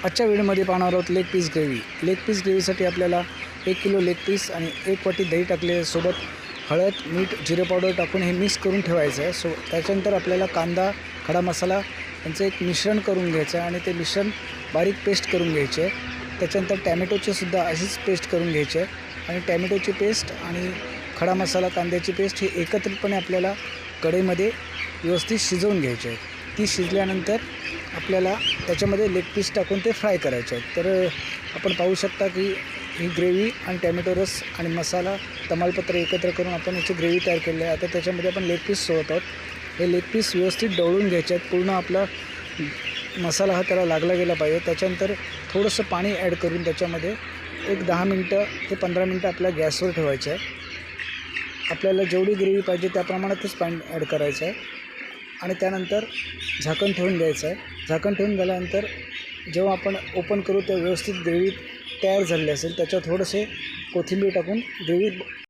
आजच्या व्हिडिओमध्ये पाहणार आहोत leg piece gravy. Leg piece ग्रेव्हीसाठी आपल्याला 1 किलो लेग पीस आणि 1 वाटी दही टाकले, सोबत हळद, मीठ, जिरे पावडर टाकून हे मिक्स करून ठेवायचं आहे. त्याच्यानंतर आपल्याला कांदा, खडा मसाला यांचं एक मिश्रण करून घ्यायचं आहे आणि ते मिश्रण बारीक पेस्ट करून घ्यायचे आहे. त्याच्यानंतर टॅमॅटोची सुद्धा अशीच पेस्ट करून घ्यायची आहे आणि टॅमॅटोची पेस्ट आणि खडा मसाला, कांद्याची पेस्ट ही एकत्रितपणे आपल्याला कढईमध्ये व्यवस्थित शिजवून घ्यायची आहे. ती शिजल्यानंतर आपल्याला त्याच्यामध्ये लेग पीस टाकून ते फ्राय करायचे आहेत. तर आपण पाहू शकता की ही ग्रेव्ही आणि टॅमॅटो रस आणि मसाला, तमालपत्र एकत्र करून आपण याची ग्रेव्ही तयार केली आहे. आता त्याच्यामध्ये आपण लेग पीस सोडत आहोत. हे लेग पीस व्यवस्थित ढवळून घ्यायचे आहेत. पूर्ण आपला मसाला हा त्याला लागला गेला पाहिजे. त्याच्यानंतर थोडंसं पाणी ॲड करून त्याच्यामध्ये एक 10 मिनटं ते 15 मिनटं आपल्या गॅसवर ठेवायचं आहे. आपल्याला जेवढी ग्रेव्ही पाहिजे त्या प्रमाणातच पाणी ॲड करायचं आहे आणि त्यानंतर झाकण ठेवून द्यायचं आहे. झाकण ठेवून झाल्यानंतर जेव्हा आपण ओपन करू तेव्हा व्यवस्थित ग्रेव्ही तयार झालेली असेल. त्याच्यावर थोडेसे कोथिंबीर टाकून ग्रेव्ही